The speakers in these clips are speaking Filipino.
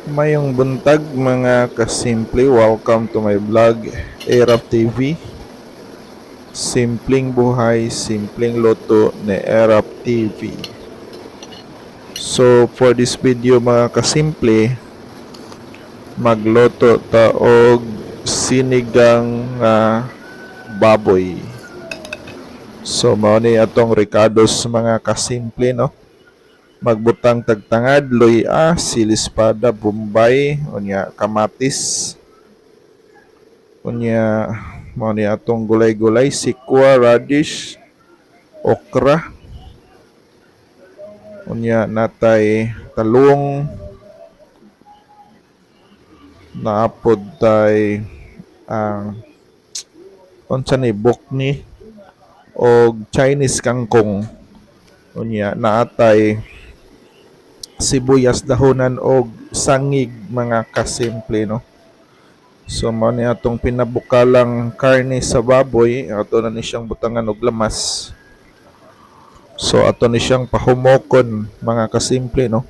Mayong buntag mga kasimple, welcome to my vlog, Erap TV. Simpleng buhay, simpleng luto ni Erap TV. So for this video mga kasimple, magluto ta og sinigang baboy. So mao ni atong recados mga kasimple, no? Magbutang tagtangad, luya, silispada, bombay, unya kamatis, unya mao ni atong gulay-gulay, sikwa, radish, okra, unya natay talong, naapod tay ang unsa ni bokni og Chinese kangkong, unya naatay sibuyas dahonan og sangig mga kasimple, no? So mao ni atong pinabukalang karne sa baboy, ato na ni siyang butangan og lamas. So ato ni siyang pahumokon mga kasimple, no?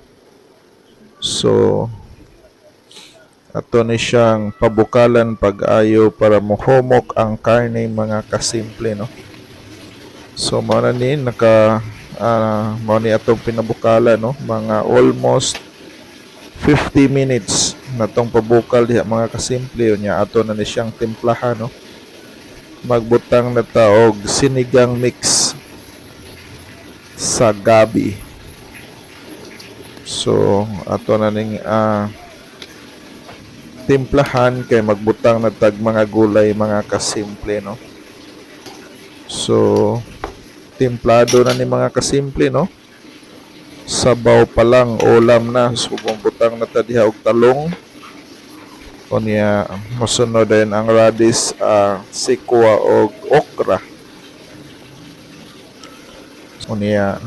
So ato ni siyang pabukalan pag-ayo para mohumok ang karne mga kasimple, no? So mao na ni mao ni atong pinabukalan, no? Mga almost 50 minutes natong pabukal diha mga kasimple, nya ato na ni siyang timplahan, no? Magbutang na ta og sinigang mix sa gabi. So ato na ning timplahan kay magbutang na tag mga gulay mga kasimple, no? So timplado na ni mga kasimple, no? Sabaw pa lang ulam na. So butang na ta diha og talong, unya mosunod din ang radish, sikwa og okra, unya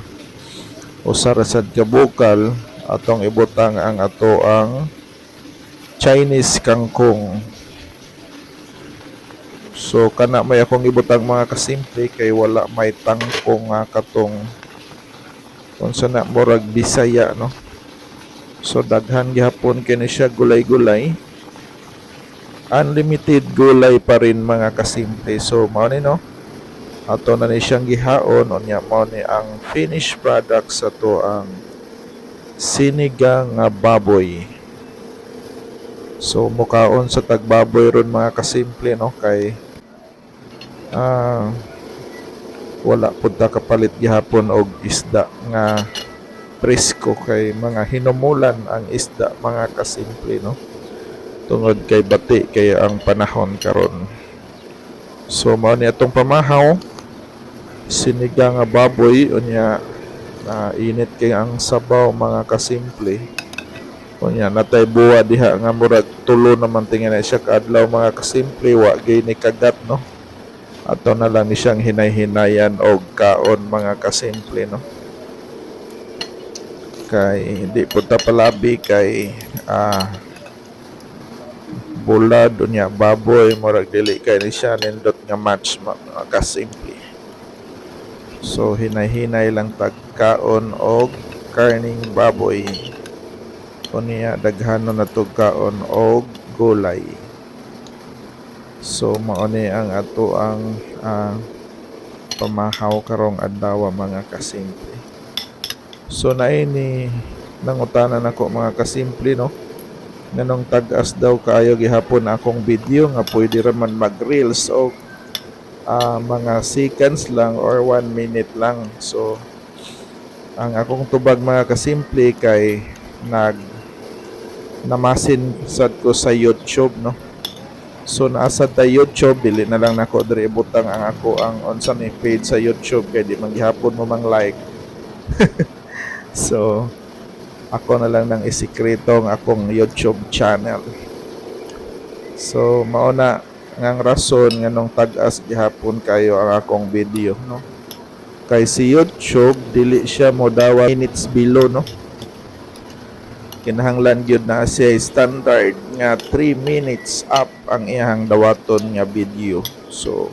usara sad kabukal atong ibutang ang ato ang Chinese kangkong. So kana may akong ibutang mga kasimple kay wala may tangkong katong unsa na murag Bisaya, no? So daghan gihapon kini siya gulay-gulay. Unlimited gulay pa rin mga kasimple. So mao ni, no? Ato na ni siyang gihaon, unya mao ni ang finished product sa to ang sinigang nga baboy. So mukaon sa tagbaboy ron mga kasimple, no? Kay wala pud ta kapalit gihapon og isda nga presko, kay mga hinumulan ang isda mga kasimple, no? Tungod kay bati kay ang panahon karon. So mao ni atong pamahaw, sinigang nga baboy, unya init kay ang sabaw mga kasimple. Unya natay buwa diha nga murag tulo naman tingin na siya kaadlaw mga kasimple, wa gyud ni kagat, no? Ato na lang ni siyang hinay-hinayan og kaon mga kasimple, no? Kay hindi po ta palabi kay bulad unya baboy, murag dili kay ni siya nindot nga match mga kasimple. So hinay-hinay lang tagkaon og karning baboy, unya daghanon na to kaon og gulay. So mao ni ang ato ang pamahaw karong adlaw mga kasimple. So naini nangutanan ako mga kasimple, no? Nanong tag-as daw kaayo gihapon akong video nga pwede raman mag-reels o mga seconds lang or 1 minute lang. So ang akong tubag mga kasimple kay namasin sad ko sa YouTube, no? So naasad ta YouTube, dili na lang nako diri ibutang ang ako ang unsa ni page sa YouTube kay di man gihapon mo mang like. So ako na lang nang isikreto ang akong YouTube channel. So mao na ngang rason nganong tag-as gihapon kayo ang akong video, no? Kay si YouTube dili siya mo dawa minutes below, no? Kinahanglan gyud na siya standard nga 3 minutes up ang iyang dawaton nga video. So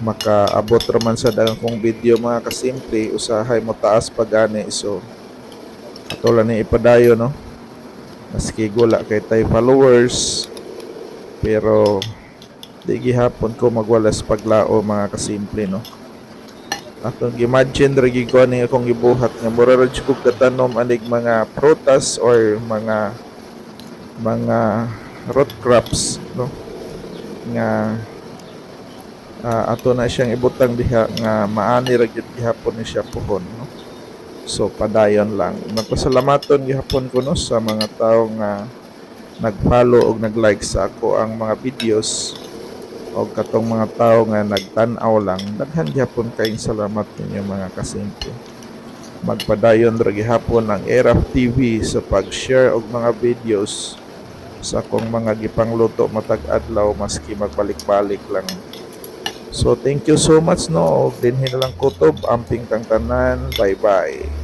makaabot raman sa daghang kong video mga kasimple, usahay mo taas pagani. So ato lang ni ipadayo, no? Maski gula kay tay followers, pero di gihapon ko magwalas paglao mga kasimple no. Atong imagine ra gyud ko ani akong gibuhat nga mura ra jud ko katanom anig mga prutas or mga root crops no, nga ato na siyang ibutang diha nga maani ra gyud gihapon ni siya puhon no. So padayon lang. Nagpasalamaton gihapon ko no sa mga tawo nga nag-follow og nag-like sa ako ang mga videos, o katong mga tao nga nagtan-aw lang. Daghan gyapon kayong salamat ninyo mga kasimple. Magpadayon ra gihapon ang Erap TV sa pag-share og mga videos sa akong mga gipangluto matag adlaw maski magbalik-balik lang. So thank you so much no, og dinhi na lang kutob amping kang tanan. Bye bye.